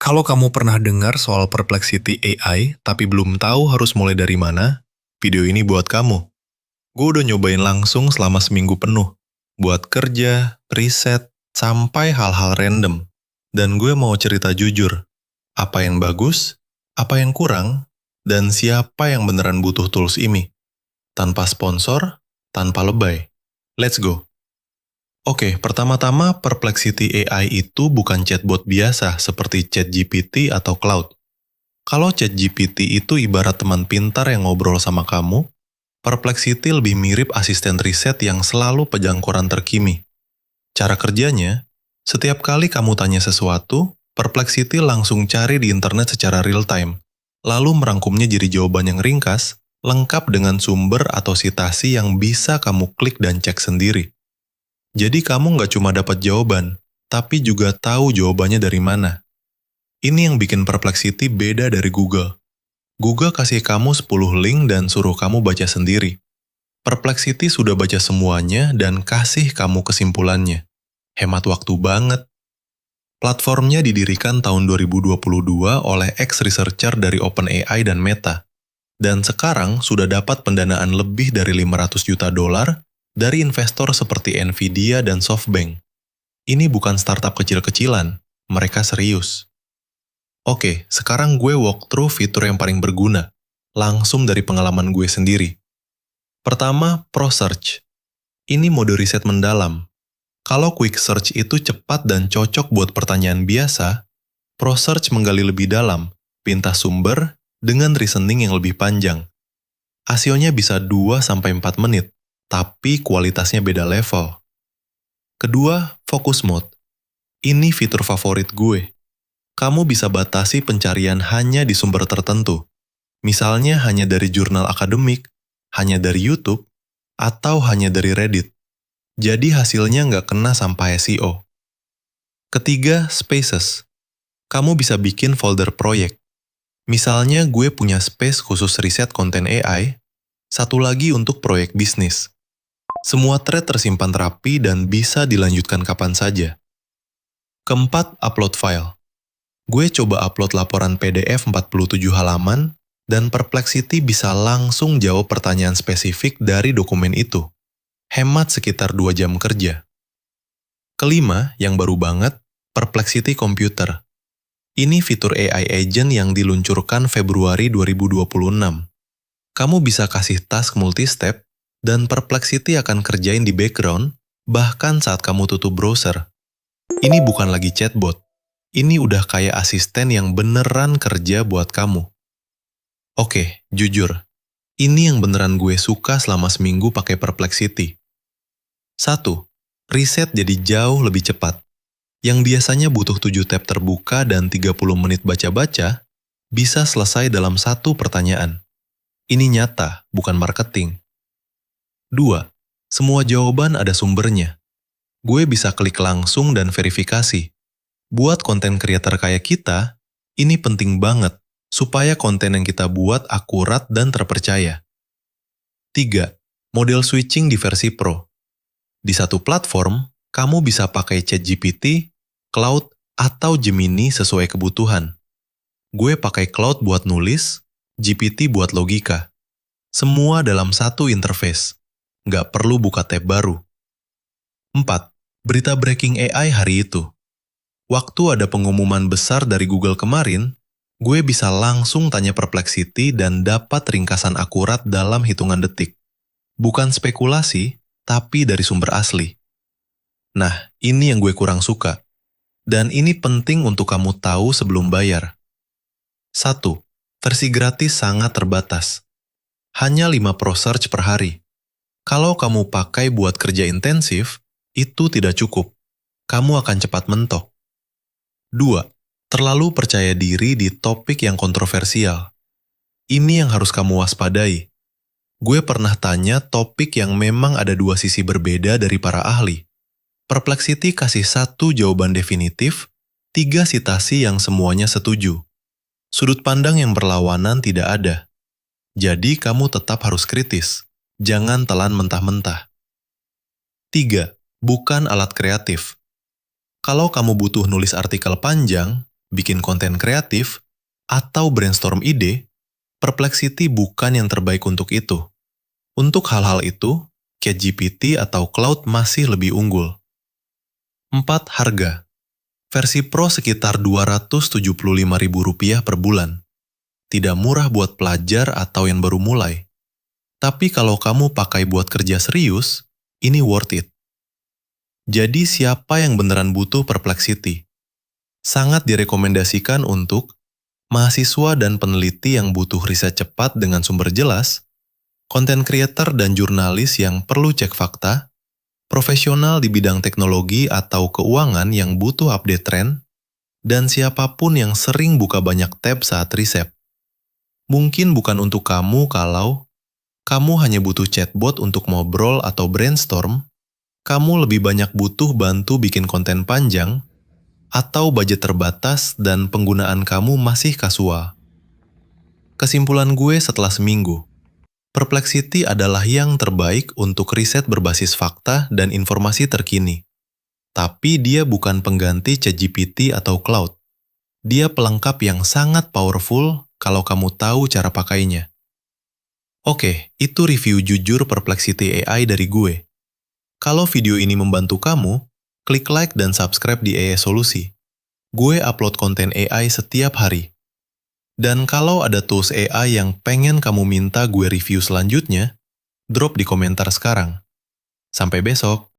Kalau kamu pernah dengar soal Perplexity AI tapi belum tahu harus mulai dari mana, video ini buat kamu. Gue udah nyobain langsung selama seminggu penuh. Buat kerja, riset, sampai hal-hal random. Dan gue mau cerita jujur. Apa yang bagus, apa yang kurang, dan siapa yang beneran butuh tools ini. Tanpa sponsor, tanpa lebay. Let's go. Oke, pertama-tama Perplexity AI itu bukan chatbot biasa seperti ChatGPT atau Claude. Kalau ChatGPT itu ibarat teman pintar yang ngobrol sama kamu, Perplexity lebih mirip asisten riset yang selalu pegang koran terkini. Cara kerjanya, setiap kali kamu tanya sesuatu, Perplexity langsung cari di internet secara real time, lalu merangkumnya jadi jawaban yang ringkas, lengkap dengan sumber atau sitasi yang bisa kamu klik dan cek sendiri. Jadi kamu nggak cuma dapat jawaban, tapi juga tahu jawabannya dari mana. Ini yang bikin Perplexity beda dari Google. Google kasih kamu 10 link dan suruh kamu baca sendiri. Perplexity sudah baca semuanya dan kasih kamu kesimpulannya. Hemat waktu banget. Platformnya didirikan tahun 2022 oleh ex-researcher dari OpenAI dan Meta. Dan sekarang sudah dapat pendanaan lebih dari $500 juta dari investor seperti Nvidia dan SoftBank. Ini bukan startup kecil-kecilan, mereka serius. Oke, sekarang gue walkthrough fitur yang paling berguna, langsung dari pengalaman gue sendiri. Pertama, Pro Search. Ini mode riset mendalam. Kalau Quick Search itu cepat dan cocok buat pertanyaan biasa, Pro Search menggali lebih dalam, pintas sumber, dengan reasoning yang lebih panjang. ASIO-nya bisa 2-4 menit, tapi kualitasnya beda level. Kedua, Focus Mode. Ini fitur favorit gue. Kamu bisa batasi pencarian hanya di sumber tertentu. Misalnya hanya dari jurnal akademik, hanya dari YouTube, atau hanya dari Reddit. Jadi hasilnya nggak kena sampah SEO. Ketiga, Spaces. Kamu bisa bikin folder proyek. Misalnya gue punya space khusus riset konten AI, satu lagi untuk proyek bisnis. Semua thread tersimpan rapi dan bisa dilanjutkan kapan saja. Keempat, upload file. Gue coba upload laporan PDF 47 halaman, dan Perplexity bisa langsung jawab pertanyaan spesifik dari dokumen itu. Hemat sekitar 2 jam kerja. Kelima, yang baru banget, Perplexity Computer. Ini fitur AI agent yang diluncurkan Februari 2026. Kamu bisa kasih task multi-step, dan Perplexity akan kerjain di background, bahkan saat kamu tutup browser. Ini bukan lagi chatbot. Ini udah kayak asisten yang beneran kerja buat kamu. Oke, jujur. Ini yang beneran gue suka selama seminggu pakai Perplexity. 1. Riset jadi jauh lebih cepat. Yang biasanya butuh 7 tab terbuka dan 30 menit baca-baca, bisa selesai dalam 1 pertanyaan. Ini nyata, bukan marketing. 2. Semua jawaban ada sumbernya. Gue bisa klik langsung dan verifikasi. Buat konten creator kayak kita, ini penting banget supaya konten yang kita buat akurat dan terpercaya. 3. Model switching di versi Pro. Di satu platform, kamu bisa pakai ChatGPT, Claude, atau Gemini sesuai kebutuhan. Gue pakai Claude buat nulis, GPT buat logika. Semua dalam satu interface. Nggak perlu buka tab baru. 4. Berita breaking AI hari itu. Waktu ada pengumuman besar dari Google kemarin, gue bisa langsung tanya Perplexity dan dapat ringkasan akurat dalam hitungan detik. Bukan spekulasi, tapi dari sumber asli. Nah, ini yang gue kurang suka. Dan ini penting untuk kamu tahu sebelum bayar. 1. Versi gratis sangat terbatas. Hanya 5 Pro Search per hari. Kalau kamu pakai buat kerja intensif, itu tidak cukup. Kamu akan cepat mentok. 2. Terlalu percaya diri di topik yang kontroversial. Ini yang harus kamu waspadai. Gue pernah tanya topik yang memang ada 2 sisi berbeda dari para ahli. Perplexity kasih 1 jawaban definitif, 3 sitasi yang semuanya setuju. Sudut pandang yang berlawanan tidak ada. Jadi kamu tetap harus kritis. Jangan telan mentah-mentah. 3. Bukan alat kreatif. Kalau kamu butuh nulis artikel panjang, bikin konten kreatif, atau brainstorm ide, Perplexity bukan yang terbaik untuk itu. Untuk hal-hal itu, ChatGPT atau Cloud masih lebih unggul. 4. Harga. Versi Pro sekitar Rp275.000 per bulan. Tidak murah buat pelajar atau yang baru mulai. Tapi kalau kamu pakai buat kerja serius, ini worth it. Jadi siapa yang beneran butuh Perplexity? Sangat direkomendasikan untuk mahasiswa dan peneliti yang butuh riset cepat dengan sumber jelas, konten creator dan jurnalis yang perlu cek fakta, profesional di bidang teknologi atau keuangan yang butuh update tren, dan siapapun yang sering buka banyak tab saat riset. Mungkin bukan untuk kamu kalau kamu hanya butuh chatbot untuk ngobrol atau brainstorm, kamu lebih banyak butuh bantu bikin konten panjang, atau budget terbatas dan penggunaan kamu masih kasual. Kesimpulan gue setelah seminggu, Perplexity adalah yang terbaik untuk riset berbasis fakta dan informasi terkini. Tapi dia bukan pengganti ChatGPT atau Cloud. Dia pelengkap yang sangat powerful kalau kamu tahu cara pakainya. Oke, itu review jujur Perplexity AI dari gue. Kalau video ini membantu kamu, klik like dan subscribe di AI Solusi. Gue upload konten AI setiap hari. Dan kalau ada tools AI yang pengen kamu minta gue review selanjutnya, drop di komentar sekarang. Sampai besok.